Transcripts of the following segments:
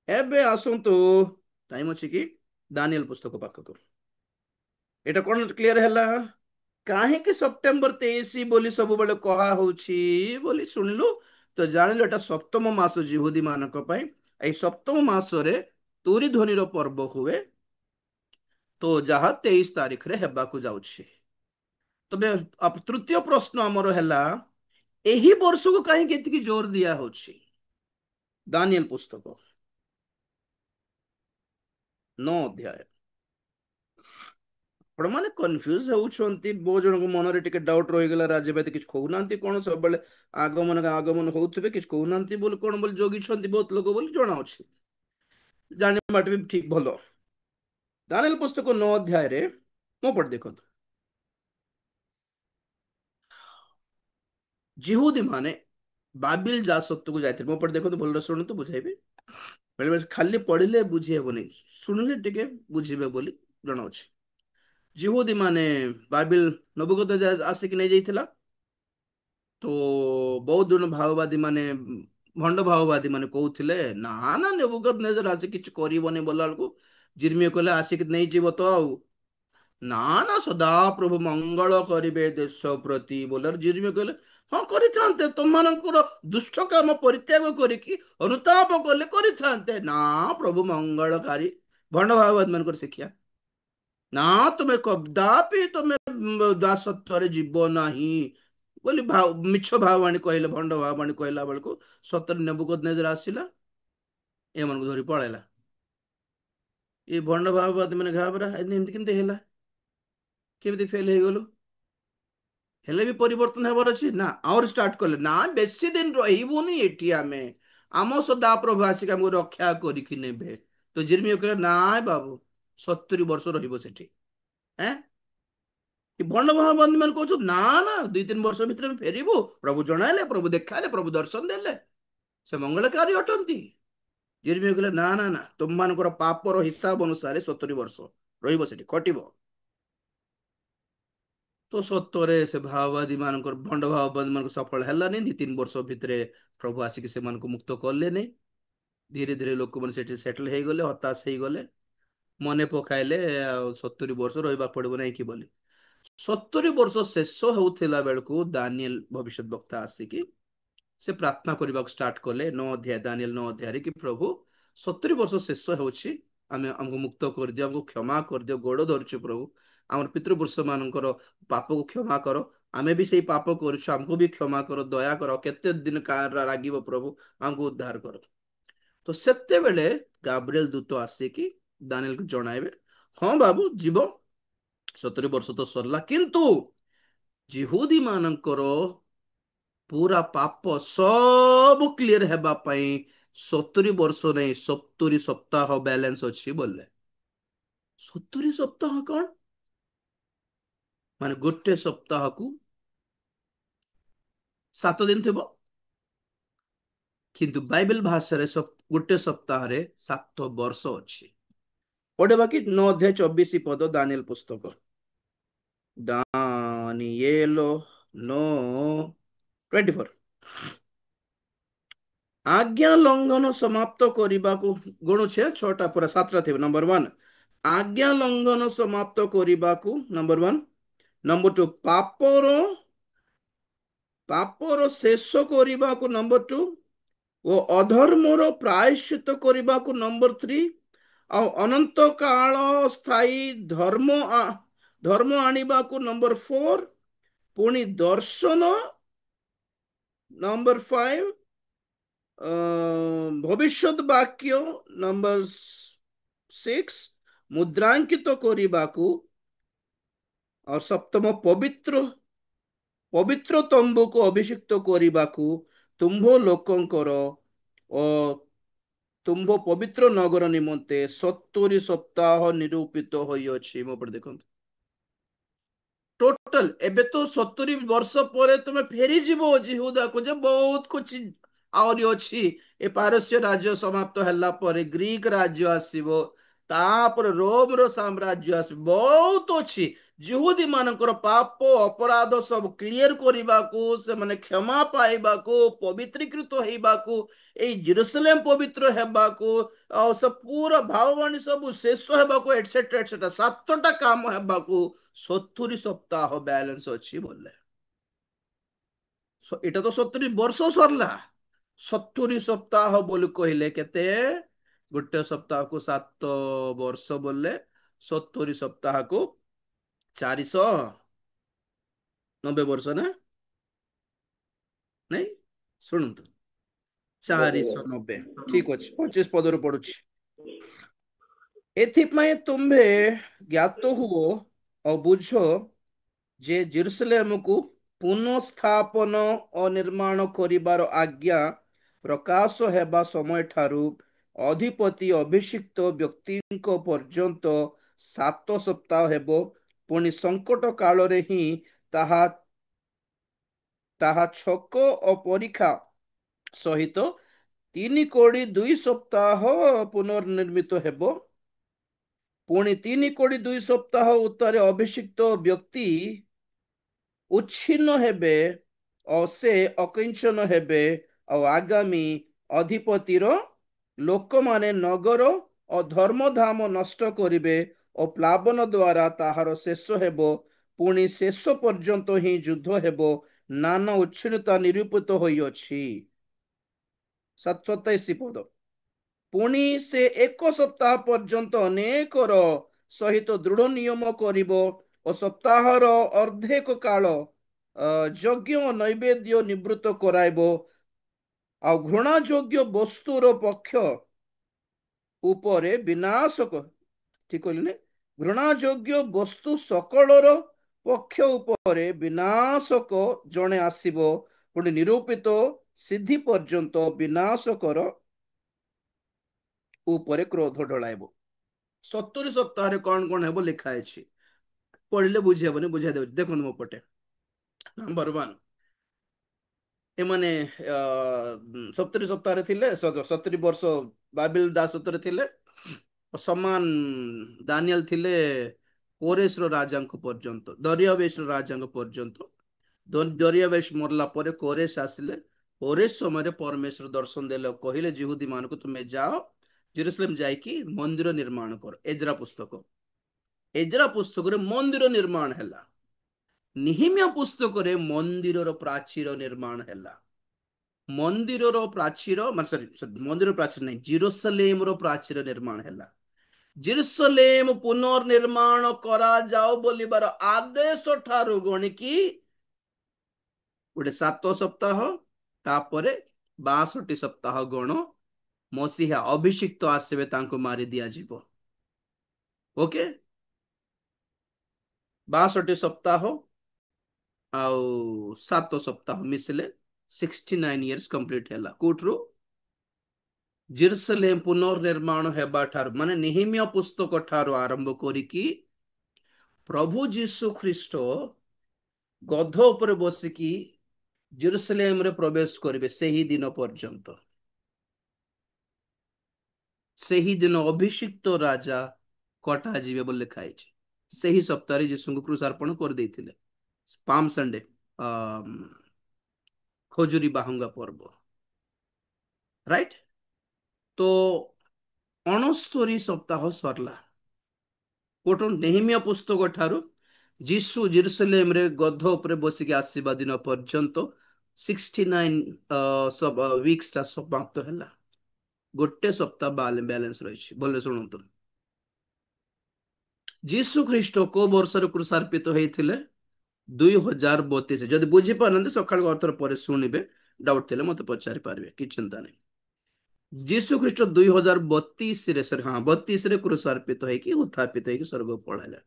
ଏବେ ଆସନ୍ତୁ, ଟାଇମ ଅଛି କି ଦାନିଏଲ ପୁସ୍ତକ ପାଖକୁ। ଏଇଟା କଣ କ୍ଲିୟର ହେଲା? କାହିଁକି ସେପ୍ଟେମ୍ବର 23 ବୋଲି ସବୁବେଳେ କୁହା ହଉଛି ବୋଲି ଶୁଣିଲୁ, ତ ଜାଣିଲୁ ଏଟା ସପ୍ତମ ମାସ ଜିହୁଦୀ ମାନଙ୍କ ପାଇଁ। ଏଇ ସପ୍ତମ ମାସରେ ତୁରି ଧ୍ୱନିର ପର୍ବ ହୁଏ, ତ ଯାହା 23 ତାରିଖରେ ହେବାକୁ ଯାଉଛି। ତବେ ତୃତୀୟ ପ୍ରଶ୍ନ ଆମର ହେଲା, ଏହି ବର୍ଷକୁ କାହିଁକି ଏତିକି ଜୋର ଦିଆ ହଉଛି? ଦାନିଏଲ ପୁସ୍ତକ 9 ଅଧ୍ୟାୟ। ଆପଣ ମାନେ କନଫ୍ୟୁଜ ହେଉଛନ୍ତି, ବହୁତ ଜଣଙ୍କ ମନରେ ଟିକେ ଡାଉଟ ରହିଗଲା, ରାଜଭାଇ କିଛି କହୁନାହାନ୍ତି କଣ, ସବୁବେଳେ ଆଗମନ ଆଗମନ ହଉଥିବେ କିଛି କହୁନାହାନ୍ତି ବୋଲି କଣ ବୋଲି ଜଗିଛନ୍ତି ବହୁତ ଲୋକ ବୋଲି ଜଣାଅଛି। ଜାଣିବା ବି ଠିକ ଭଲ। ଦାନିଏଲ ପୁସ୍ତକ 9 ଅଧ୍ୟାୟରେ ମୋ ପଟେ ଦେଖନ୍ତୁ, ଜିହୁଦୀ ମାନେ ବାବିଲ ଜାସତକୁ ଯାଇଥିଲେ। ମୋ ପଟେ ଦେଖନ୍ତୁ, ଭଲରେ ଶୁଣନ୍ତୁ, ବୁଝେଇବି। ବେଳେବେଳେ ଖାଲି ପଢିଲେ ବୁଝି ହେବନି, ଶୁଣିଲେ ଟିକେ ବୁଝିବେ ବୋଲି ଜଣାଉଛି। ଜିହୁଦୀ ମାନେ ବାବିଲ ନବୁକଦନେଜର ଆସିକି ନେଇଯାଇଥିଲା। ତ ବହୁତ ଜଣ ଭାଓବାଦୀ ମାନେ, ଭଣ୍ଡ ଭାଓବାଦୀ ମାନେ କହୁଥିଲେ, ନା ନା ନେବୁକଦନେଜର ଆସି କିଛି କରିବନି ବୋଲା ବେଳକୁ ଜିର୍ମିୟା କହିଲେ, ଆସିକି ନେଇଯିବ ତ ଆଉ। ନା ନା ସଦା ପ୍ରଭୁ ମଙ୍ଗଳ କରିବେ ଦେଶ ପ୍ରତି ବୋଲାର ଜିର୍ମିୟା କହିଲେ, ହଁ କରିଥାନ୍ତେ, ତମମାନଙ୍କର ଦୁଷ୍ଟ କାମ ପରିତ୍ୟାଗ କରିକି ଅନୁତାପ କଲେ କରିଥାନ୍ତେ। ନା ପ୍ରଭୁ ମଙ୍ଗଳକାରୀ। ଭଣ୍ଡ ଭାଓବାଦୀ ମାନଙ୍କର ଶିକ୍ଷା, ନା ତୁମେ କଦାପି ତୁମେ ଦାସତ୍ୱରେ ଯିବ ନାହିଁ ବୋଲି ମିଛ ଭାବାଣୀ କହିଲେ। ଭଣ୍ଡ ଭାବାଣୀ କହିଲା ବେଳକୁ ସତରେ ନେବୁକଦନେଜର ଆସିଲା, ଏମାନଙ୍କୁ ଧରି ପଳେଇଲା। ଏ ଭଣ୍ଡ ଭାବବାଦୀ ମାନେ ଘାବରା, ଏମିତି କେମିତି ହେଲା, କେମିତି ଫେଲ ହେଇଗଲୁ? ହେଲେ ବି ପରିବର୍ତ୍ତନ ହେବାର ଅଛି ନା। ଆହୁରି ଷ୍ଟାର୍ଟ କଲେ, ନା ବେଶୀ ଦିନ ରହିବୁନି ଏଠି, ଆମେ ଆମ ସଦା ପ୍ରଭୁ ଆସିକି ଆମକୁ ରକ୍ଷା କରିକି ନେବେ। ତ ଜିର୍ମିୟା କହିଲେ, ନା ବାବୁ, 70 ବର୍ଷ ରହିବ ସେଠି। ଏଁ ଭଣ୍ଡ ମହାବନ୍ଦୀ ମାନେ କହୁଛୁ, ନା ନା 2-3 ବର୍ଷ ଭିତରେ ଆମେ ଫେରିବୁ। ପ୍ରଭୁ ଜଣାଇଲେ, ପ୍ରଭୁ ଦେଖାଇଲେ, ପ୍ରଭୁ ଦର୍ଶନ ଦେଲେ, ସେ ମଙ୍ଗଳକାରୀ ଅଟନ୍ତି। ଜିର୍ମିୟା କହିଲେ, ନା ନା ନା, ତୁମମାନଙ୍କର ପାପର ହିସାବ ଅନୁସାରେ 70 ବର୍ଷ ରହିବ ସେଠି, ଖଟିବ। ତ ସତରେ ସେ ଭାଓବାଦୀ ମାନଙ୍କର, ଭଣ୍ଡ ଭାଓବାଦୀ ମାନଙ୍କୁ ସଫଳ ହେଲାନି। 2-3 ବର୍ଷ ଭିତରେ ପ୍ରଭୁ ଆସିକି ସେମାନଙ୍କୁ ମୁକ୍ତ କଲେନି। ଧୀରେ ଧୀରେ ଲୋକମାନେ ସେଠି ସେଟଲ ହେଇଗଲେ, ହତାଶ ହେଇଗଲେ, ମନେ ପକାଇଲେ ଆଉ 70 ବର୍ଷ ରହିବାକୁ ପଡିବ ନାଇଁ କି ବୋଲି। 70 ବର୍ଷ ଶେଷ ହେଉଥିଲା ବେଳକୁ ଦାନିଏଲ ଭବିଷ୍ୟତ ବକ୍ତା ଆସିକି ସେ ପ୍ରାର୍ଥନା କରିବାକୁ ଷ୍ଟାର୍ଟ କଲେ। 9 ଅଧ୍ୟାୟ, ଦାନିଏଲ 9 ଅଧ୍ୟାୟରେ, କି ପ୍ରଭୁ 70 ବର୍ଷ ଶେଷ ହେଉଛି, ଆମକୁ ମୁକ୍ତ କରିଦିଅ, ଆମକୁ କ୍ଷମା କରିଦିଅ, ଗୋଡ ଧରୁଛୁ ପ୍ରଭୁ, ଆମର ପିତୃପୁରୁଷ ମାନଙ୍କର ପାପକୁ କ୍ଷମା କର, ଆମେ ବି ସେଇ ପାପ କରୁଛୁ, ଆମକୁ ବି କ୍ଷମା କର, ଦୟା କର, କେତେ ଦିନ ରାଗିବ ପ୍ରଭୁ, ଆମକୁ ଉଦ୍ଧାର କର। ତ ସେତେବେଳେ ଗାବ୍ରିଏଲ ଦୂତ ଆସିକି ଦାନିଏଲକୁ ଜଣାଇବେ, ହଁ ବାବୁ ଯିବ, 70 ବର୍ଷ ତ ସରିଲା, କିନ୍ତୁ ଜିହୁଦୀ ମାନଙ୍କର ପୁରା ପାପ ସବୁ କ୍ଲିୟର ହେବା ପାଇଁ 70 ବର୍ଷ ନାଇଁ, 70 ସପ୍ତାହ ବାଲାନ୍ସ ଅଛି ବୋଲେ। 70 ସପ୍ତାହ କଣ ମାନେ, ଗୋଟେ ସପ୍ତାହକୁ 7 ଦିନ ଥିବ, କିନ୍ତୁ ବାଇବେଲ ଭାଷାରେ ଗୋଟେ ସପ୍ତାହରେ 7 ବର୍ଷ ଅଛି। ପଢେ ବାକି 9 ଅଧ୍ୟାୟ 24 ପଦ, ଦାନିଏଲ ପୁସ୍ତକ, ଦାନିଏଲ 9:24। ଆଜ୍ଞା ଲଙ୍ଘନ ସମାପ୍ତ କରିବାକୁ, ଗଣୁଛେ 6ଟା ପୁରା 7ଟା ଥିବ। ନମ୍ବର 1 ଆଜ୍ଞା ଲଙ୍ଘନ ସମାପ୍ତ କରିବାକୁ, ନମ୍ବର 1। ନମ୍ବର 2 ପାପର ଶେଷ କରିବାକୁ, ନମ୍ବର 2। ଓ ଅଧର୍ମର ପ୍ରାୟଶ୍ଚିତ କରିବାକୁ, ନମ୍ବର 3। ଆଉ ଅନନ୍ତ କାଳ ସ୍ଥାୟୀ ଧର୍ମ ଆଣିବାକୁ, ନମ୍ବର 4। ପୁଣି ଦର୍ଶନ, ନମ୍ବର 5। ଭବିଷ୍ୟତ ବାକ୍ୟ, ନମ୍ବର 6। ମୁଦ୍ରାଙ୍କିତ କରିବାକୁ, ଆଉ ସପ୍ତମ ପବିତ୍ର ତମ୍ବୁକୁ ଅଭିଷିକ୍ତ କରିବାକୁ, ତୁମ୍ଭ ଲୋକଙ୍କର ଓ ତୁମ୍ଭ ପବିତ୍ର ନଗର ନିମନ୍ତେ 70 ସପ୍ତାହ ନିରୂପିତ ହୋଇଅଛି। ମୋ ଉପରେ ଦେଖନ୍ତୁ, ଟୋଟାଲ ଏବେ ତ 70 ବର୍ଷ ପରେ ତୁମେ ଫେରିଯିବ ଜିହୁଦାକୁ, ଯେ ବହୁତ କିଛି ଆହୁରି ଅଛି। ଏ ପାରସ୍ୟ ରାଜ୍ୟ ସମାପ୍ତ ହେଲା ପରେ ଗ୍ରୀକ ରାଜ୍ୟ ଆସିବ, तापर रोम रो साम्राज्य आस बहुत अच्छी जिहुदी मानकर पाप अपराध सब क्लियर करने को से माने क्षमा पाइबा को पवित्रीकृत होइबा को ए जेरूसलेम पवित्र हेबा को और सब पूरा भाववाणी सब शेष हेबा को एटसेट्रा सातटा काम हेबा को 70 सप्ताह बैलेंस अच्छी बोले এটা তো 70 ବର୍ଷ ସରିଲା 70 ସପ୍ତାହ ବୋଲି କହିଲେ କେତେ ଗୋଟେ ସପ୍ତାହକୁ 7 ବର୍ଷ ବୋଲେ 70 ସପ୍ତାହକୁ 490 ବର୍ଷ ନା ନାଇଁ ଶୁଣନ୍ତୁ 490 ଠିକ ଅଛି 25 ପଦରୁ ପଡୁଛି ଏଥିପାଇଁ ତୁମ୍ଭେ ଜ୍ଞାତ ହୁଅ ଓ ବୁଝ ଯେ ଜେରୁସଲେମକୁ ପୁନଃସ୍ଥାପନ ଓ ନିର୍ମାଣ କରିବାର ଆଜ୍ଞା ପ୍ରକାଶ ହେବା ସମୟଠାରୁ ଅଧିପତି ଅଭିଷିକ୍ତ ବ୍ୟକ୍ତିଙ୍କ ପର୍ଯ୍ୟନ୍ତ 7 ସପ୍ତାହ ହେବ ପୁଣି ସଙ୍କଟ କାଳରେ ହିଁ ତାହା ତାହା ଛକ ଓ ପରୀକ୍ଷା ସହିତ 3 କୋଡ଼ି 2 ସପ୍ତାହ ପୁନର୍ନିର୍ମିତ ହେବ ପୁଣି 3 କୋଡ଼ି 2 ସପ୍ତାହ ଉତ୍ତାରେ ଅଭିଷିକ୍ତ ବ୍ୟକ୍ତି ଉଚ୍ଛିନ୍ନ ହେବେ ଓ ସେ ଅକିଞ୍ଚନ ହେବେ ଆଉ ଆଗାମୀ ଅଧିପତିର ଲୋକମାନେ ନଗର ଓ ଧର୍ମଧାମ ନଷ୍ଟ କରିବେ ଓ ପ୍ଲାବନ ଦ୍ୱାରା ତାହାର ଶେଷ ହେବ ପୁଣି ଶେଷ ପର୍ଯ୍ୟନ୍ତ ହିଁ ଯୁଦ୍ଧ ହେବ ନାନା ଉଚ୍ଛିନ୍ନତା ନିରୂପିତ ହୋଇଅଛି 27 ପଦ ପୁଣି ସେ 1 ସପ୍ତାହ ପର୍ଯ୍ୟନ୍ତ ଅନେକର ସହିତ ଦୃଢ ନିୟମ କରିବ ଓ ସପ୍ତାହର ଅର୍ଦ୍ଧେକ କାଳ ଯଜ୍ଞ ନୈବେଦ୍ୟ ନିବୃତ୍ତ କରାଇବ ଆଉ ଘୃଣା ଯୋଗ୍ୟ ବସ୍ତୁର ପକ୍ଷ ଉପରେ ବିନାଶକ ଠିକ କହିଲି ଘୃଣା ଯୋଗ୍ୟ ବସ୍ତୁ ସକଳର ପକ୍ଷ ଉପରେ ବିନାଶକ ଜଣେ ଆସିବ ପୁଣି ନିରୂପିତ ସିଦ୍ଧି ପର୍ଯ୍ୟନ୍ତ ବିନାଶକର ଉପରେ କ୍ରୋଧ ଢଳାଇବ 70 ସପ୍ତାହରେ କଣ କଣ ହେବ ଲେଖା ଅଛି ପଢିଲେ ବୁଝି ହେବନି ବୁଝାଇ ଦେଉଛି ଦେଖନ୍ତୁ ମୋ ପଟେ ନମ୍ବର 1 ଏମାନେ 70 ସପ୍ତାହରେ ଥିଲେ 70 ବର୍ଷ ବାବିଲ ଦାସତ୍ୱରେ ଥିଲେ ସମାନ ଦାନିଏଲ ଥିଲେ କୋରେଶର ରାଜାଙ୍କ ପର୍ଯ୍ୟନ୍ତ ଦରିଆବେଶର ରାଜାଙ୍କ ପର୍ଯ୍ୟନ୍ତ ଦରିଆବେଶ ମରିଲା ପରେ କୋରେଶ ଆସିଲେ କୋରେଶ ସମୟରେ ପରମେଶ୍ୱର ଦର୍ଶନ ଦେଲେ କହିଲେ ଜିହୁଦୀ ମାନଙ୍କୁ ତୁମେ ଯାଅ ଜେରୁସଲେମ ଯାଇକି ମନ୍ଦିର ନିର୍ମାଣ କର ଏଜ୍ରା ପୁସ୍ତକରେ ମନ୍ଦିର ନିର୍ମାଣ ହେଲା ନିହିମିଆ ପୁସ୍ତକରେ ମନ୍ଦିରର ପ୍ରାଚୀର ନିର୍ମାଣ ହେଲା ମନ୍ଦିରର ପ୍ରାଚୀର ମାନେ ମନ୍ଦିର ପ୍ରାଚୀର ନାହିଁ ଜେରୁସଲେମର ପ୍ରାଚୀର ନିର୍ମାଣ ହେଲା ଜେରୁସଲେମ ପୁନର୍ନିର୍ମାଣ କରାଯାଉ ବୋଲିବାର ଆଦେଶ ଠାରୁ ଗଣିକି ଗୋଟେ 7 ସପ୍ତାହ ତାପରେ 62 ସପ୍ତାହ ଗଣ ମସିହା ଅଭିଷିକ୍ତ ଆସିବେ ତାଙ୍କୁ ମାରି ଦିଆଯିବ ଓକେ 62 ସପ୍ତାହ ଆଉ 7 ସପ୍ତାହ ମିଶିଲେ 69 ଇୟର୍ସ କମ୍ପ୍ଲିଟ ହେଲା କୋଉଠରୁ ଜେରୁସଲେମ ପୁନର୍ନିର୍ମାଣ ହେବା ଠାରୁ ମାନେ ନିହିମିଆ ପୁସ୍ତକ ଠାରୁ ଆରମ୍ଭ କରିକି ପ୍ରଭୁ ଯୀଶୁ ଖ୍ରୀଷ୍ଟ ଗଧ ଉପରେ ବସିକି ଜେରୁସଲେମରେ ପ୍ରବେଶ କରିବେ ସେହି ଦିନ ପର୍ଯ୍ୟନ୍ତ ସେହି ଦିନ ଅଭିଷିକ୍ତ ରାଜା କଟାଯିବେ ବୋଲି ଲେଖା ହେଇଛି ସେହି ସପ୍ତାହରେ ଯୀଶୁଙ୍କୁ କ୍ରୁଶାର୍ପଣ କରିଦେଇଥିଲେ ପାମ୍ ସଣ୍ଡେ ଖଜୁରୀ ବାହୁଙ୍ଗା ପର୍ବ ରାଇଟ ତ 69 ସପ୍ତାହ ସରିଲା ଗୋଟେ ନେହିମିଆ ପୁସ୍ତକ ଠାରୁ ଯୀଶୁ ଜେରୁସଲେମରେ ଗଧ ଉପରେ ବସିକି ଆସିବା ଦିନ ପର୍ଯ୍ୟନ୍ତ 69 ୱିକ୍ସ ଟା ସମାପ୍ତ ହେଲା ଗୋଟେ ସପ୍ତାହ ବାଲାନ୍ସ ରହିଛି ଭଲ ଶୁଣନ୍ତୁ ଯୀଶୁ ଖ୍ରୀଷ୍ଟ କୋଉ ବର୍ଷରେ କ୍ରୁଶାର୍ପିତ ହେଇଥିଲେ 2032 ଯଦି ବୁଝିପାରନ୍ତି ସକାଳୁ ଅର୍ଥର ପରେ ଶୁଣିବେ ଡାଉଟ୍ ଥିଲେ ମତେ ପଚାରି ପାରିବେ କିଛି ଚିନ୍ତା ନାହିଁ ଯୀଶୁ ଖ୍ରୀଷ୍ଟ 2032ରେ ହଁ 32ରେ କ୍ରୁଶାର୍ପିତ ହେଇକି ଉତ୍ଥାପିତ ହେଇକି ସ୍ୱର୍ଗକୁ ପଳାଇଲେ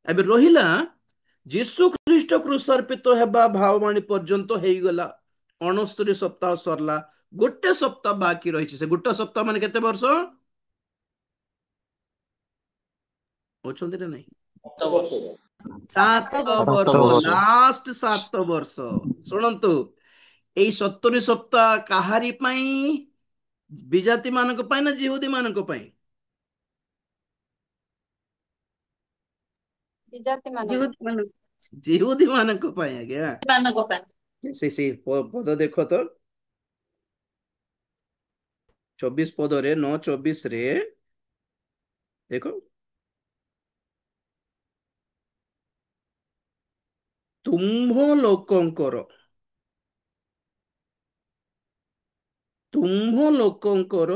ଏବେ ରହିଲା ଯୀଶୁ ଖ୍ରୀଷ୍ଟ କ୍ରୁଶାର୍ପିତ ହେବା ଭାବବାଣୀ ପର୍ଯ୍ୟନ୍ତ ହେଇଗଲା 69 ସପ୍ତାହ ସରିଲା ଗୋଟେ ସପ୍ତାହ ବାକି ରହିଛି ସେ ଗୋଟେ ସପ୍ତାହ ମାନେ କେତେ ବର୍ଷ ଅଛନ୍ତି ନା ନାହିଁ 7 ବର୍ଷ ଲାଷ୍ଟ 7 ବର୍ଷ ଶୁଣନ୍ତୁ ଏଇ 70 ସପ୍ତାହ କାହାରି ପାଇଁ ବିଜାତି ମାନଙ୍କ ପାଇଁ ନା ଜିହୁଦୀ ମାନଙ୍କ ପାଇଁ ବିଜାତି ମାନଙ୍କ ଯୁହୁଦୀ ମାନଙ୍କୁ। ଜିହୁଦୀ ମାନଙ୍କ ପାଇଁ ଆଜ୍ଞା। ମାନଙ୍କ ପାଇଁ। ସେଇ ପଦ ଦେଖ ତ, 24 ପଦରେ, 9:24ରେ ଦେଖ, ତୁମ୍ଭ ଲୋକଙ୍କର, ତୁମ୍ଭ ଲୋକଙ୍କର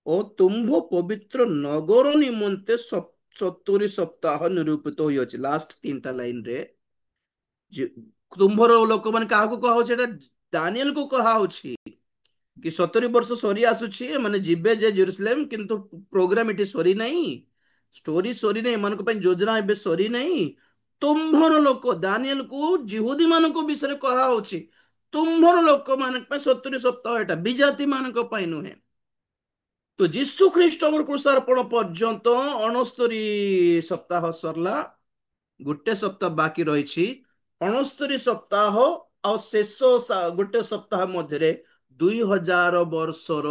ଓ ତୁମ୍ଭ ପବିତ୍ର ନଗର ନିମନ୍ତେ 70 ସପ୍ତାହ ନିରୂପିତ ହୋଇଅଛି। ଲାଷ୍ଟ 3ଟା ଲାଇନରେ ତୁମ୍ଭର ଲୋକମାନେ କାହାକୁ କୁହାହଉଛି? ଏଟା ଦାନିଏଲ କୁ କୁହାହଉଛି କି 70 ବର୍ଷ ସରି ଆସୁଛି, ମାନେ ଯିବେ ଯେ ଜେରୁସଲେମ, କିନ୍ତୁ ପ୍ରୋଗ୍ରାମ ଏଠି ସରି ନାହିଁ, ଷ୍ଟୋରି ସରି ନାହିଁ, ଏମାନଙ୍କ ପାଇଁ ଯୋଜନା ଏବେ ସରି ନାହିଁ। ତୁମ୍ଭର ଲୋକ, ଦାନିଏଲ କୁ ଜିହୁଦୀ ମାନଙ୍କ ବିଷୟରେ କୁହାହଉଛି, ତୁମ୍ଭର ଲୋକମାନଙ୍କ ପାଇଁ 70 ସପ୍ତାହ, ଏଟା ବିଜାତି ମାନଙ୍କ ପାଇଁ ନୁହେଁ। ତ ଯୀଶୁ ଖ୍ରୀଷ୍ଟଙ୍କର କୃଷାର୍ପଣ ପର୍ଯ୍ୟନ୍ତ 69 ସପ୍ତାହ ସରିଲା, ଗୋଟେ ସପ୍ତାହ ବାକି ରହିଛି। 69 ସପ୍ତାହ ଆଉ ଶେଷ ଗୋଟେ ସପ୍ତାହ ମଧ୍ୟରେ 2000 ବର୍ଷର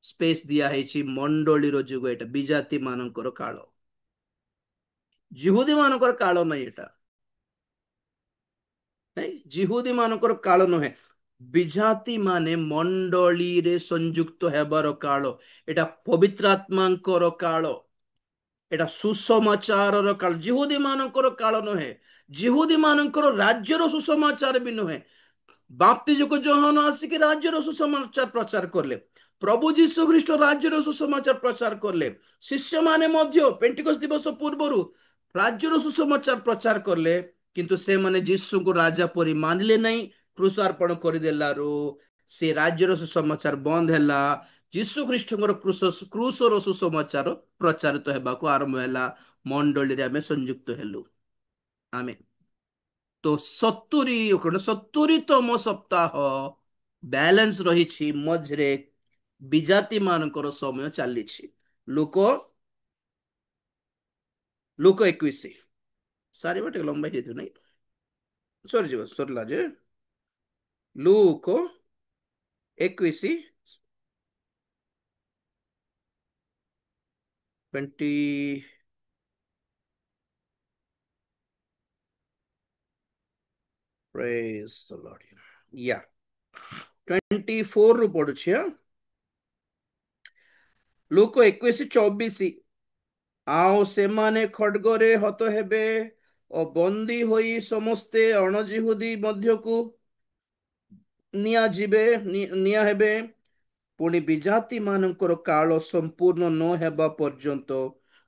ସ୍ପେସ୍ ଦିଆ ହେଇଛି। ମଣ୍ଡଳୀର ଯୁଗ ଏଟା, ବିଜାତି ମାନଙ୍କର କାଳ, ଜିହୁଦୀ ମାନଙ୍କର କାଳ ନାହିଁ ଏଟା, ନାଇଁ ଜିହୁଦୀ ମାନଙ୍କର କାଳ ନୁହେଁ। ବିଜାତି ମାନେ ମଣ୍ଡଳୀରେ ସଂଯୁକ୍ତ ହେବାର କାଳ, ଏଟା ପବିତ୍ର ଆତ୍ମାଙ୍କର କାଳ, ଏଟା ସୁସମାଚାରର କାଳ, ଜିହୁଦୀ ମାନଙ୍କର କାଳ ନୁହେଁ। ଜିହୁଦୀ ମାନଙ୍କର ରାଜ୍ୟର ସୁସମାଚାର ବି ନୁହେଁ। ବାପ୍ତିଜକ ଯୋହନ ଆସିକି ରାଜ୍ୟର ସୁସମାଚାର ପ୍ରଚାର କଲେ, ପ୍ରଭୁ ଯୀଶୁ ଖ୍ରୀଷ୍ଟ ରାଜ୍ୟର ସୁସମାଚାର ପ୍ରଚାର କଲେ, ଶିଷ୍ୟମାନେ ମଧ୍ୟ ପେଣ୍ଟିକୋସ୍ତ ଦିବସ ପୂର୍ବରୁ ରାଜ୍ୟର ସୁସମାଚାର ପ୍ରଚାର କଲେ, କିନ୍ତୁ ସେମାନେ ଯୀଶୁଙ୍କୁ ରାଜା ପରି ମାନିଲେ ନାହିଁ। କ୍ରୁଶାର୍ପଣ କରିଦେଲାରୁ ସେ ରାଜ୍ୟର ସୁସମାଚାର ବନ୍ଦ ହେଲା। ଯୀଶୁ ଖ୍ରୀଷ୍ଟଙ୍କର କ୍ରୁଶର ସୁସମାଚାର ପ୍ରଚାରିତ ହେବାକୁ ଆରମ୍ଭ ହେଲା, ମଣ୍ଡଳୀରେ ଆମେ ସଂଯୁକ୍ତ ହେଲୁ। ଆମେ ତ 70ତମ ସପ୍ତାହ ବ୍ୟାଲେନ୍ସ ରହିଛି, ମଝିରେ ବିଜାତି ମାନଙ୍କର ସମୟ ଚାଲିଛି। ଲୋକ ଲୋକ 21, ସାରିବା ଟିକେ ଲମ୍ବା ହେଇଯାଇଥିବ ନାଇଁ, ସରିଯିବ, ସରିଲା ଯେ ଲୁକ 21, 20, praise the Lord, yeah, 24 ରୁ ପଢୁଛି। ଲୁକ 21:24, ଆଉ ସେମାନେ ଖଡ୍ଗରେ ହତ ହେବେ ଓ ବନ୍ଦୀ ହୋଇ ସମସ୍ତେ ଅଣଜିହୁଦୀ ମଧ୍ୟକୁ ନିଆ ହେବେ। ପୁଣି ବିଜାତି ମାନଙ୍କର କାଳ ସମ୍ପୂର୍ଣ୍ଣ ନ ହେବା ପର୍ଯ୍ୟନ୍ତ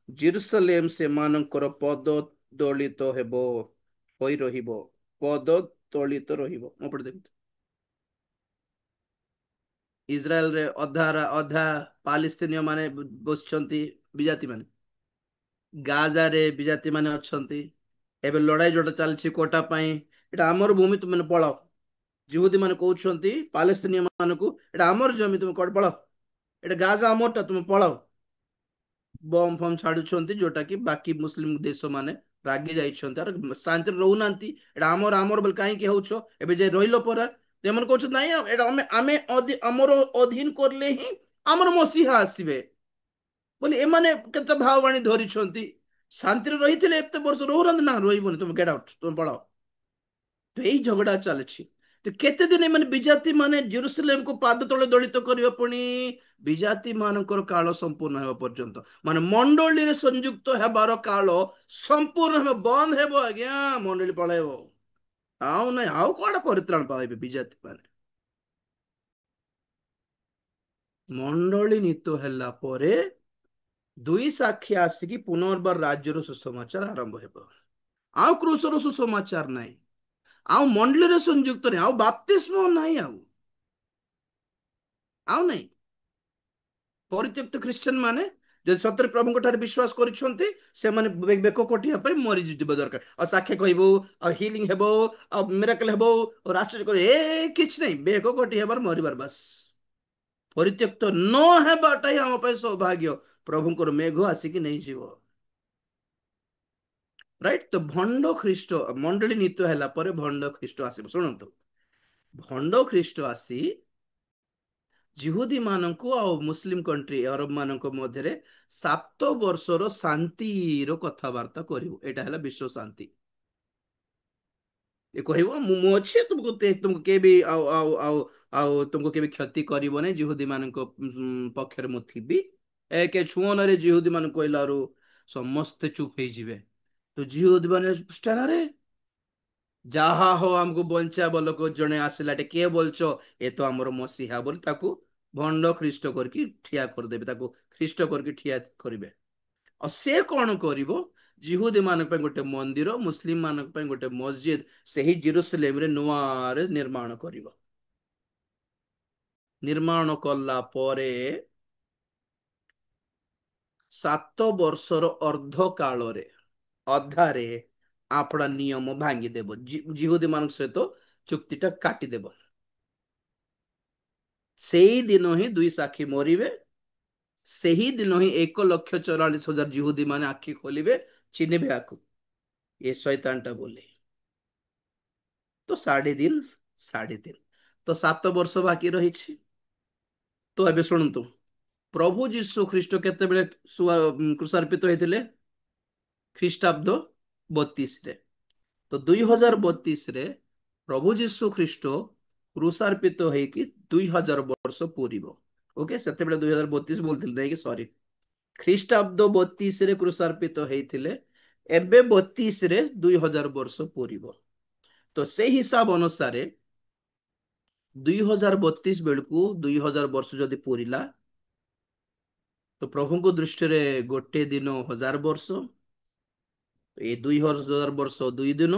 ଜେରୁସାଲେମ ସେମାନଙ୍କର ପଦ ଦଳିତ ହୋଇ ରହିବ, ପଦ ଦଳିତ ରହିବ। ମୋ ପଟେ ଦେଖନ୍ତୁ, ଇସ୍ରାଏଲରେ ଅଧା ଅଧା ପାଲିସ୍ତିନୀୟ ମାନେ ବସିଛନ୍ତି, ବିଜାତି ମାନେ ଗାଜାରେ ବିଜାତି ମାନେ ଅଛନ୍ତି। ଏବେ ଲଢାଇ ଯୋଟା ଚାଲିଛି କୋଟା ପାଇଁ, ଏଟା ଆମର ଭୂମି, ତୁମେ ପଳାଅ। ଜିହୁଦୀ ମାନେ କହୁଛନ୍ତି ପାଲେସ୍ତିନୀୟ ମାନଙ୍କୁ, ଏଟା ଆମର ଜମି, ତୁମେ କୁଆଡେ ପଳାଅ, ଏଟା ଗାଜା ଆମରଟା, ତୁମେ ପଳାଅ। ବମ୍ ଫମ୍ ଛାଡୁଛନ୍ତି, ଯୋଉଟା କି ବାକି ମୁସଲିମ ଦେଶ ମାନେ ରାଗି ଯାଇଛନ୍ତି, ଆରେ ଶାନ୍ତିରେ ରହୁନାହାନ୍ତି, ଏଟା ଆମର ଆମର ବୋଲି କାହିଁକି ହଉଛ, ଏବେ ଯାଇ ରହିଲ ପରା। ସେମାନେ କହୁଛନ୍ତି ନାଇଁ, ଏଟା ଆମେ ଆମର ଅଧୀନ କରଲେ ହିଁ ଆମର ମସିହା ଆସିବେ ବୋଲି ଏମାନେ କେତେ ଭାବବାଣୀ ଧରିଛନ୍ତି। ଶାନ୍ତିରେ ରହିଥିଲେ ଏତେ ବର୍ଷ ରହୁନାହାନ୍ତି, ନା ରହିବନି, ତୁମେ ଗେଟ୍ ଆଉଟ୍, ତୁମେ ପଳାଅ। ତ ଏଇ ଝଗଡା ଚାଲିଛି। ତ କେତେ ଦିନ ଏମାନେ ବିଜାତି ମାନେ ଜେରୁସଲେମକୁ ପାଦ ତଳେ ଦଳିତ କରିବ, ପୁଣି ବିଜାତି ମାନଙ୍କର କାଳ ସମ୍ପୂର୍ଣ୍ଣ ହେବା ପର୍ଯ୍ୟନ୍ତ, ମାନେ ମଣ୍ଡଳୀରେ ସଂଯୁକ୍ତ ହେବାର କାଳ ସମ୍ପୂର୍ଣ୍ଣ ହେବ, ବନ୍ଦ ହେବ ଆଜ୍ଞା, ମଣ୍ଡଳୀ ପଳାଇବ। ଆଉ ନାଇଁ, ଆଉ କୁଆଡେ ପରିତ୍ରାଣ ପାଇବେ ବିଜାତି ମାନେ। ମଣ୍ଡଳୀ ନୀତ ହେଲା ପରେ ଦୁଇ ସାକ୍ଷୀ ଆସିକି ପୁନର୍ବାର ରାଜ୍ୟର ସୁସମାଚାର ଆରମ୍ଭ ହେବ। ଆଉ କ୍ରୁଶର ସୁସମାଚାର ନାହିଁ, ଆଉ ମଣ୍ଡଳୀରେ ସଂଯୁକ୍ତ ନାହିଁ, ଆଉ ବାପ୍ତିସ୍ମ ନାହିଁ, ଆଉ ନାହିଁ। ପରିତ୍ୟକ୍ତ ଖ୍ରୀଷ୍ଟିଆନ ମାନେ ଯଦି ସତରେ ପ୍ରଭୁଙ୍କ ଠାରେ ବିଶ୍ୱାସ କରିଛନ୍ତି, ସେମାନେ ବେକ କଟିବା ପାଇଁ ମରିଯିବା ଦରକାର, ଆଉ ସାକ୍ଷ୍ୟ କହିବୁ, ଆଉ ହିଲିଂ ହେବ, ଆଉ ମିରାକଲ ହେବ, ଆଉ ରାଷ୍ଟ୍ର କରିବ, କିଛି ନାହିଁ, ବେକ କଟି ହେବାର ମରିବାର ବାସ୍। ପରିତ୍ୟକ୍ତ ନ ହେବାଟା ହିଁ ଆମ ପାଇଁ ସୌଭାଗ୍ୟ, ପ୍ରଭୁଙ୍କର ମେଘ ଆସିକି ନେଇଯିବ। ରାଇଟ। ତ ଭଣ୍ଡ ଖ୍ରୀଷ୍ଟ, ମଣ୍ଡଳୀ ନୀତ ହେଲା ପରେ ଭଣ୍ଡ ଖ୍ରୀଷ୍ଟ ଆସିବ। ଶୁଣନ୍ତୁ, ଭଣ୍ଡ ଖ୍ରୀଷ୍ଟ ଆସି जिहुदी मानक आ मुस्लिम कंट्री अरब मानक मध्य 7 वर्षर शांतिर कथबार्ता करू यहाँ विश्व शांति ये कह अच्छे तुमको तुमको के भी तुमको के क्षति करना जिहुदी मान पक्षर मुझी एक छुअन जिहुदी मान कहलु समस्ते चुप हो तो जिहुदी मान स्टारे जहा हो हमको बंचा बोल को जड़े आसला किए बोलच ये तो आमर मसीहा बोली भंड ख्रीष्ट करके ठिया करदेवे ख्रीष्ट करके ठिया करेंगे और से कौन करिवो जिहुदी मानक पे गोटे मंदिर मुस्लिम मानक पे गोटे मस्जिद सही जेरूसलेम रे नुआ रे निर्माण करिवो निर्माण कला परे 7 वर्षर अर्ध काल रे अधारे आपड़ा नियम भांगी देव जिहुदी मानक सहित चुक्तिटा काटी देव सेही दिन ही दुई साक्षी मरिवे सेही दिन ही 1,44,000 जिहुदी माने आखि खोलिवे चिन्हिबे आकु ये शैतानटा बोले तो 3.5 दिन 3.5 दिन तो 7 वर्ष बाकी रही तो एबे शुणु प्रभु जीशु ख्रीष्ट केते बेले क्रुसार्पित होते ख्रीष्टाब्द 32 रे तो 2032 रे प्रभु जीशु ख्रीष्ट क्रुसार्पित होइकी 2000 वर्ष पूरीबो ओके सेते बेले 2032 बोलथिल नहीं कि सॉरी ख्रीष्टाब्द 32 रे क्रुसार्पित होइथिले एबे 32 रे 2000 वर्ष पूरीबो तो से हिसाब अनुसार 2032 बेलू 2000 वर्ष जदि पूरीला तो प्रभु को दृष्टि रे गोटे दिन 1000 वर्ष ये 2000 वर्ष 2 दिन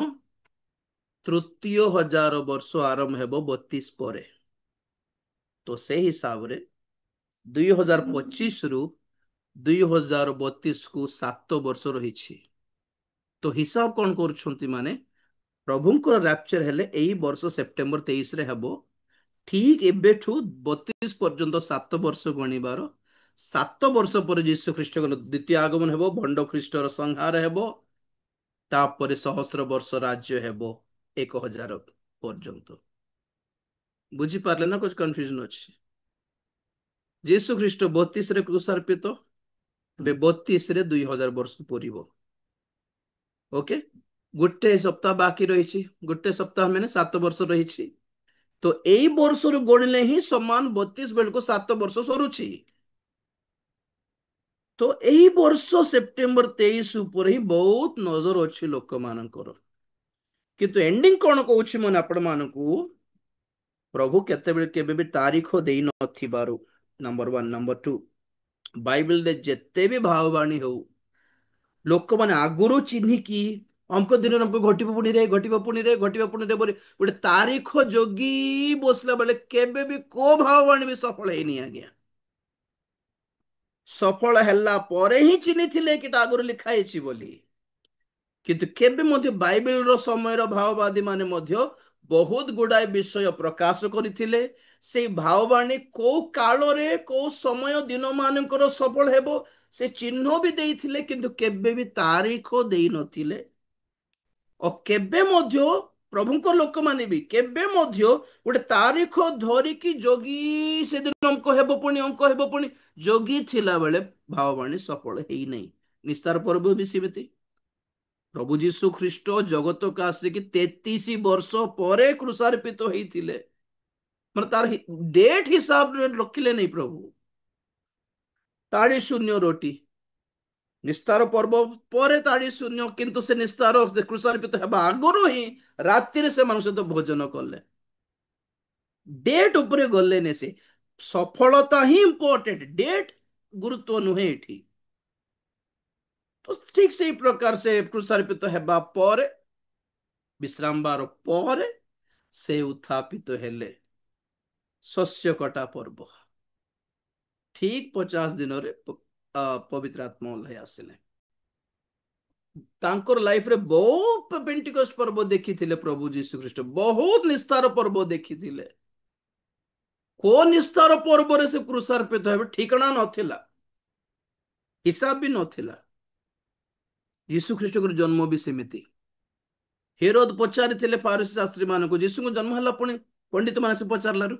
तृतीय 1000 वर्ष आरंभ हेबो 32 परे तो से हिसाब रे 2025 रु 2032 को 7 वर्ष रही तो हिसाब कौन कर माने प्रभुंकर रैप्चर हेले एई वर्ष सेप्टेम्बर 23 रे हेबो ठीक एबेठू 32 पर्यंत 7 वर्ष गणिबार 7 वर्ष पर जीशु ख्रीष्ट द्वितीय आगमन हेबो भंड ख्रीष्टर संहार हेबो तापर 1,000 वर्ष राज्य हेबो 1,000 पर्यंत बुझी पारले ना कुछ कंफ्यूजन अछि जीशु ख्रीष्ट 32 रे क्रूसार्पित बे 32 रे 2000 वर्ष पूरीबो ओके गोटे सप्ताह बाकी रही गोटे सप्ताह मैंने 7 वर्ष रही तो यही वर्ष गणिले ही समान 32 बेल को 7 वर्ष सरुची तो यही वर्ष सेप्टेम्बर 23 ऊपर ही बहुत नजर अच्छी लोक मानकर किंतु एंडिंग कौन कहूँ मन आपण मानकू प्रभु केते केबे भी तारीख दे नथिबारु नंबर 1 नंबर 2 बाइबल रे जेते भी भाववाणी हो लोक माने आगुरु चिन्हिकी हमको दिन हमको घटिब पुणी रे घटिब पुणी रे घटिब पुणी रे गोटे तारीख जोगी बसला बेले केबे भी को भाववाणी भी सफल हैनी आज्ञा सफल हैला परे ही चिन्हि थिले कि आगुरु लिखा हैछि बोली किंतु केबे मध्य बाइबल रो समय रो भाववादी माने मध्य बहुत गुड़ाए विषय प्रकाश करथिले से भाववाणी को काल रे को समय दिन मानकर सफल हेबो से चिन्ह भी देइथिले किंतु केबे भी तारीख देई नथिले और केबे मध्य प्रभुଙ୍କ लोक माने भी केबे मध्य गोटे तारीख धरिकी जोगी से दिन अंक हेबो पुणी जोगी थिला बेले भाववाणी सफल हेई नहीं निस्तार पर्व भी सेमती प्रभु जीशु ख्रीष्ट जगत को आसिक 33 वर्ष पर क्रूसार्पित होते मतलब तार डेट हिसाब रखिले नहीं प्रभु ताड़ी शून्य रोटी निस्तार पर्व पर ताड़ी शून्य किंतु से निस्तार क्रूसार्पित हेबा आगुरु ही रात्रि से मान सहित भोजन कले डेट उपरे गले ने से सफलता ही इंपोर्टेंट डेट गुरुत्व नुहे एठी तो ठीक से प्रकार से क्रूसार्पित हेबा पर विश्राम बार पर से उत्थापित हेले शस्य कटा पर्व ठीक 50 दिन रे पवित्र आत्मा ओल्हाई आसिले तांकर लाइफ रे बहुत पेंटिकस्ट पर्व देखी थिले प्रभु जीशु ख्रीष्ट बहुत निस्तार पर्व देखी थिले को निस्तार पर्व रे से क्रूसार्पित हेबे ठिकाना नथिला हिसाब भी नथिला यीशु ख्रीष्ट को जन्म भी सेमिति हेरोद पचारि थिले फारिसी शास्त्री मान को यीशु को जन्म हला पुणी पंडित मान से पचारलारू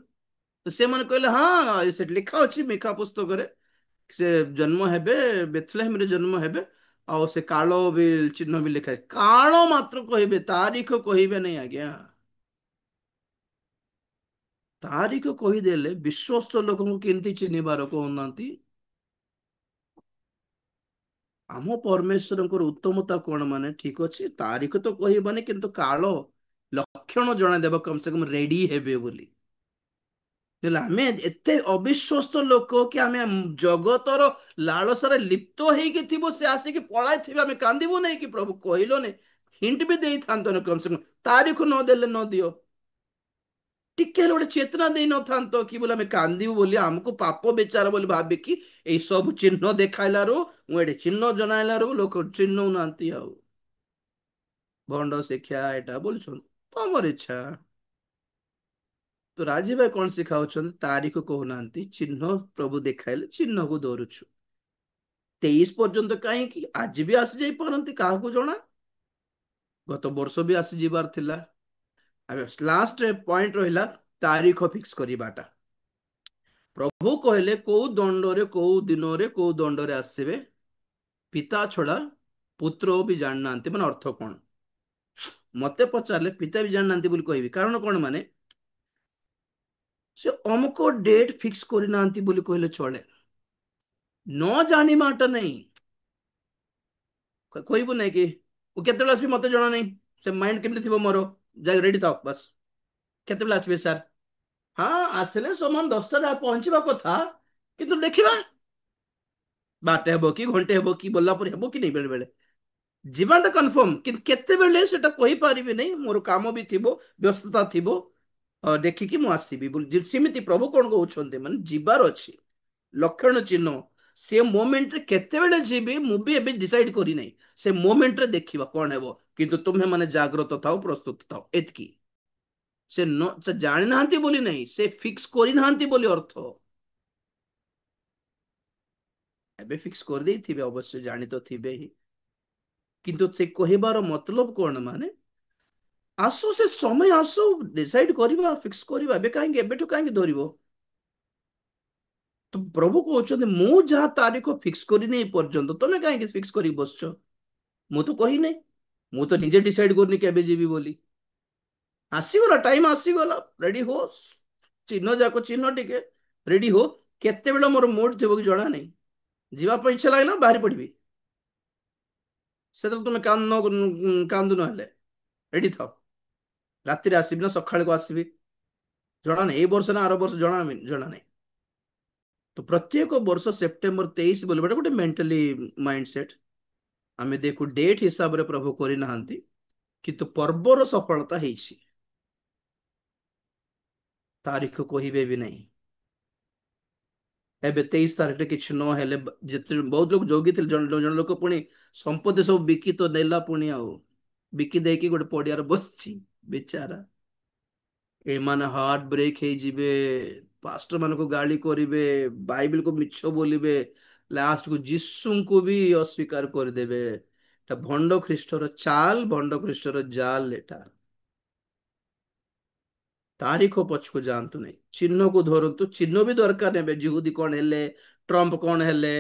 ତ ସେମାନେ କହିଲେ ହଁ ସେଠି ଲେଖା ଅଛି ମିକା ପୁସ୍ତକରେ ସେ ଜନ୍ମ ହେବେ, ବେଥଲେହେମରେ ଜନ୍ମ ହେବେ। ଆଉ ସେ କାଳ ବି ଚିହ୍ନ ବି ଲେଖା କାଳ ମାତ୍ର କହିବେ, ତାରିଖ କହିବେ ନାହିଁ ଆଜ୍ଞା। ତାରିଖ କହିଦେଲେ ବିଶ୍ୱସ୍ତ ଲୋକଙ୍କୁ କେମିତି ଚିହ୍ନିବାର କହୁନାହାନ୍ତି। ଆମ ପରମେଶ୍ୱରଙ୍କର ଉତ୍ତମତା କଣ, ମାନେ ଠିକ ଅଛି ତାରିଖ ତ କହିବନି କିନ୍ତୁ କାଳ ଲକ୍ଷଣ ଜଣାଇଦେବ କମ ସେ କମ ରେଡି ହେବେ ବୋଲି। ହେଲେ ଆମେ ଏତେ ଅବିଶ୍ୱସ୍ତ ଲୋକ କି ଆମେ ଜଗତର ଲାଳସାରେ ଲିପ୍ତ ହେଇକି ଥିବ, ସେ ଆସିକି ପଳାଇଥିବେ, ଆମେ କାନ୍ଦିବୁ ନାହିଁ କି ପ୍ରଭୁ କହିଲନି, ହିଣ୍ଟ ବି ଦେଇଥାନ୍ତ ନା କମ ସେ କମ, ତାରିଖ ନ ଦେଲେ ନ ଦିଅ, ଟିକେ ହେଲେ ଗୋଟେ ଚେତନା ଦେଇ ନଥାନ୍ତ କି ବୋଲେ ଆମେ କାନ୍ଦିବୁ ବୋଲି, ଆମକୁ ପାପ ବିଚାର ବୋଲି ଭାବିକି ଏଇ ସବୁ ଚିହ୍ନ ଦେଖାଇଲାରୁ, ମୁଁ ଏଠି ଚିହ୍ନ ଜଣାଇଲାରୁ ଲୋକ ଚିହ୍ନଉ ନାହାନ୍ତି ଆଉ ଭଣ୍ଡ ଶିକ୍ଷା ଏଇଟା ବୋଲୁଛନ୍ତି, ତମର ଇଚ୍ଛା। ତ ରାଜୀବ ଭାଇ କଣ ଶିଖାଉଛନ୍ତି, ତାରିଖ କହୁନାହାନ୍ତି, ଚିହ୍ନ ପ୍ରଭୁ ଦେଖାଇଲେ ଚିହ୍ନକୁ ଧରୁଛୁ। 23 ପର୍ଯ୍ୟନ୍ତ କାହିଁକି, ଆଜି ବି ଆସିଯାଇ ପାରନ୍ତି କାହାକୁ ଜଣା, ଗତ ବର୍ଷ ବି ଆସିଯିବାର ଥିଲା। ଏବେ ଲାଷ୍ଟ ପଏଣ୍ଟ ରହିଲା ତାରିଖ ଫିକ୍ସ କରିବାଟା। ପ୍ରଭୁ କହିଲେ କୋଉ ଦଣ୍ଡରେ କୋଉ ଦିନରେ କୋଉ ଦଣ୍ଡରେ ଆସିବେ, ପିତା ଛଡା ପୁତ୍ର ବି ଜାଣିନାହାନ୍ତି, ମାନେ ଅର୍ଥ କଣ। ମତେ ପଚାରିଲେ ପିତା ବି ଜାଣିନାହାନ୍ତି ବୋଲି କହିବି, କାରଣ କଣ, ମାନେ ସେ ଅମୁକ ଡେଟ୍ ଫିକ୍ସ କରିନାହାନ୍ତି ବୋଲି କହିଲେ ଚଳେ, ନ ଜାଣିବାଟା ନାହିଁ। କହିବୁ ନାଇଁ କି ମୁଁ କେତେବେଳେ ଆସିବି ମତେ ଜଣା ନାହିଁ, ସେ ମାଇଣ୍ଡ କେମିତି ଥିବ ମୋର, ଯାଇ ରେଡି ଥାଅ ବାସ୍, କେତେବେଳେ ଆସିବେ ସାର୍, ହଁ ଆସିଲେ ସମାନ 10ଟାରେ ପହଞ୍ଚିବା କଥା, କିନ୍ତୁ ଦେଖିବା ବାରଟା ହେବ କି ଘଣ୍ଟେ ହେବ କି ବୋଲା ପରେ ହେବ କି ନାହିଁ, ବେଳେ ବେଳେ ଯିବାଟା କନଫର୍ମ, କିନ୍ତୁ କେତେବେଳେ ସେଟା କହିପାରିବି ନାହିଁ, ମୋର କାମ ବି ଥିବ, ବ୍ୟସ୍ତତା ଥିବ, ଦେଖିକି ମୁଁ ଆସିବି ବୋଲି। ସେମିତି ପ୍ରଭୁ କଣ କହୁଛନ୍ତି, ମାନେ ଯିବାର ଅଛି, ଲକ୍ଷଣ ଚିହ୍ନ, ସେ ମୋମେଣ୍ଟରେ କେତେବେଳେ ଯିବି ମୁଁ ବି ଏବେ ଡିସାଇଡ କରିନାହିଁ, ସେ ମୋମେଣ୍ଟରେ ଦେଖିବା କଣ ହେବ, କିନ୍ତୁ ତୁମେ ମାନେ ଜାଗ୍ରତ ଥାଉ, ପ୍ରସ୍ତୁତ ଥାଉ, ଏତିକି। ସେ ଜାଣିନାହାନ୍ତି ବୋଲି ନାହିଁ, ସେ ଫିକ୍ସ କରିନାହାନ୍ତି ବୋଲି ଅର୍ଥ। ଏବେ ଫିକ୍ସ କରିଦେଇଥିବେ ଅବଶ୍ୟ, ଜାଣି ତ ଥିବେ ହିଁ, କିନ୍ତୁ ସେ କହିବାର ମତଲବ କଣ, ମାନେ ଆସୁ, ସେ ସମୟ ଆସୁ, ଡିସାଇଡ କରିବା, ଫିକ୍ସ କରିବା, ଏବେ କାହିଁକି, ଏବେଠୁ କାହିଁକି ଧରିବ। ତ ପ୍ରଭୁ କହୁଛନ୍ତି ମୁଁ ଯାହା ତାରିଖ ଫିକ୍ସ କରିନି ଏ ପର୍ଯ୍ୟନ୍ତ, ତମେ କାହିଁକି ଫିକ୍ସ କରିକି ବସଛ, ମୁଁ ତ କହିନି, ମୁଁ ତ ନିଜେ ଡିସାଇଡ କରିନି କେବେ ଯିବି ବୋଲି। ଆସିଗଲା ଟାଇମ, ଆସିଗଲା, ରେଡି ହୋ, ଚିହ୍ନ ଯାକ ଚିହ୍ନ ଟିକେ ରେଡି ହୋ, କେତେବେଳେ ମୋର ମୁଡ ଥିବ କି ଜଣା ନାହିଁ, ଯିବା ପାଇଁ ଇଚ୍ଛା ଲାଗିଲା ବାହାରି ପଡିବି, ସେତେବେଳେ ତମେ କାନ୍ଦୁ ନହେଲେ ରେଡି ଥାଅ, ରାତିରେ ଆସିବି ନା ସକାଳକୁ ଆସିବି ଜଣା ନାହିଁ, ଏଇ ବର୍ଷ ନା ଆର ବର୍ଷ ଜଣା ଜଣା ନାହିଁ। ତ ପ୍ରତ୍ୟେକ ବର୍ଷ ସେପ୍ଟେମ୍ବର 23 ବୋଲି ଗୋଟେ ମେଣ୍ଟାଲି ମାଇଣ୍ଡ ସେଟ, ଆମେ ଦେଖୁ ଡେଟ୍ ହିସାବରେ ପ୍ରଭୁ କରିନାହାନ୍ତି, କିନ୍ତୁ ପର୍ବର ସଫଳତା ହେଇଛି, ତାରିଖ କହିବେ ବି ନାହିଁ। ଏବେ 23 ତାରିଖରେ କିଛି ନହେଲେ, ଯେତେ ବହୁତ ଲୋକ ଜଗିଥିଲେ, ଜଣେ ଜଣେ ଲୋକ ପୁଣି ସମ୍ପତ୍ତି ସବୁ ବିକି ତ ନେଲା, ପୁଣି ଆଉ ବିକି ଦେଇକି ଗୋଟେ ପଡିଆରେ ବସିଛି ବିଚାରା। ଏମାନେ ହାର୍ଟ ବ୍ରେକ୍ ହେଇଯିବେ, ପାଷ୍ଟର ମାନଙ୍କୁ ଗାଳି କରିବେ, ବାଇବଲକୁ ମିଛ ବୋଲିବେ, ଲାଷ୍ଟକୁ ଯୀଶୁଙ୍କୁ ବି ଅସ୍ୱୀକାର କରିଦେବେ। ଏଟା ଭଣ୍ଡ ଖ୍ରୀଷ୍ଟର ଚାଲ, ଭଣ୍ଡ ଖ୍ରୀଷ୍ଟର ଜାଲ ଏଟା। ତାରିଖ ପଛକୁ ଯାଆନ୍ତୁ ନାହିଁ, ଚିହ୍ନକୁ ଧରନ୍ତୁ, ଚିହ୍ନ ବି ଦରକାର ନେବେ, ଜିହୁଦୀ କଣ ହେଲେ, ଟ୍ରମ୍ପ କଣ ହେଲେ,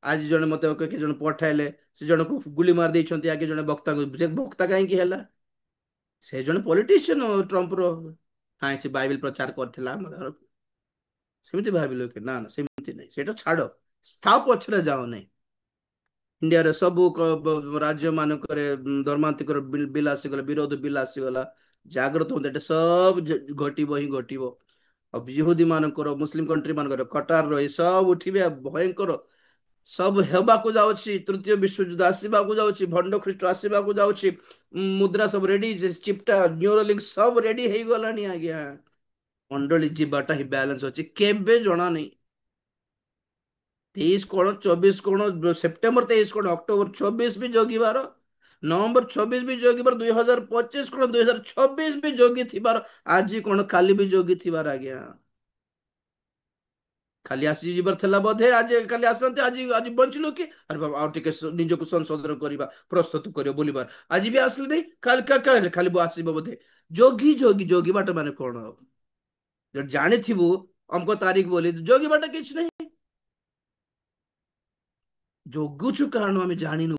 ଆଜି ଜଣେ ମତେ କିଏ ଜଣେ ପଠାଇଲେ, ସେ ଜଣକୁ ଗୁଳି ମାରି ଦେଇଛନ୍ତି ଆଗେ ଜଣେ ବକ୍ତାଙ୍କୁ, ସେ ବକ୍ତା କାହିଁକି ହେଲା, ସେ ଜଣେ ପଲିଟିସିଆନ ଟ୍ରମ୍ପର, ହଁ ସେ ବାଇବେଲ ପ୍ରଚାର କରିଥିଲା ଆମର, ସେମିତି ଭାବିଲ କି, ନା ନା ସେମିତି ନାହିଁ, ସେଇଟା ଛାଡ, ସ୍ଥା ପଛରେ ଯାଅ ନାହିଁ। ଇଣ୍ଡିଆରେ ସବୁ ରାଜ୍ୟ ମାନଙ୍କରେ ଧର୍ମାନ୍ତିକର ବିଲ୍ ଆସିଗଲା, ବିରୋଧ ବିଲ୍ ଆସିଗଲା, ଜାଗ୍ରତ ହୁଅନ୍ତୁ, ଏଟା ସବୁ ଘଟିବ ହିଁ ଘଟିବ। ଆଉ ଇହୁଦୀ ମାନଙ୍କର, ମୁସଲିମ କଣ୍ଟ୍ରି ମାନଙ୍କର କଟାର ରହି ସବୁ ଉଠିବେ, ଭୟଙ୍କର ସବୁ ହେବାକୁ ଯାଉଛି, ତୃତୀୟ ବିଶ୍ୱଯୁଦ୍ଧ ଆସିବାକୁ ଯାଉଛି, ଭଣ୍ଡ ଖ୍ରୀଷ୍ଟ ଆସିବାକୁ ଯାଉଛି, ମୁଦ୍ରା ସବୁ ରେଡି, ଚିପ୍ଟା ନ୍ୟୁରୋଲିଙ୍କ ସବୁ ରେଡି ହେଇଗଲାଣି ଆଜ୍ଞା, ମଣ୍ଡଳୀ ଯିବାଟା ହିଁ ବାଲାନ୍ସ ଅଛି, କେବେ ଜଣା ନାହିଁ। 23 କଣ 24 କଣ, ସେପ୍ଟେମ୍ବର 23 କଣ, ଅକ୍ଟୋବର 26 ବି ଜଗିବାର, ନଭେମ୍ବର 26 ବି ଜଗିବାର, 2025 କଣ 2026 ବି ଜଗିଥିବାର, ଆଜି କଣ କାଲି ବି ଜଗିଥିବାର ଆଜ୍ଞା। ଖାଲି ଆସିଯିବାର ଥିଲା ବୋଧେ, ଆଜି କାଲି ଆସିନାହାନ୍ତି, ଆଜି ଆଜି ବଞ୍ଚିଲୁ କି, ଆରେ ବାବା ଆଉ ଟିକେ ନିଜକୁ ସଂଶୋଧନ କରିବା, ପ୍ରସ୍ତୁତ କରିବା ବୋଲିବାର, ଆଜି ବି ଆସିଲେ ନାହିଁ, କାଲି କାଲି ଖାଲି ଆସିବ ବୋଧେ, ଯୋଗି ଯୋଗି ଯୋଗିବାଟା ମାନେ କଣ, ଯଦି ଜାଣିଥିବୁ ଅମକ ତାରିଖ ବୋଲି ଜଗିବାଟା କିଛି ନାହିଁ। ଜଗୁଛୁ କାରଣ ଆମେ ଜାଣିନୁ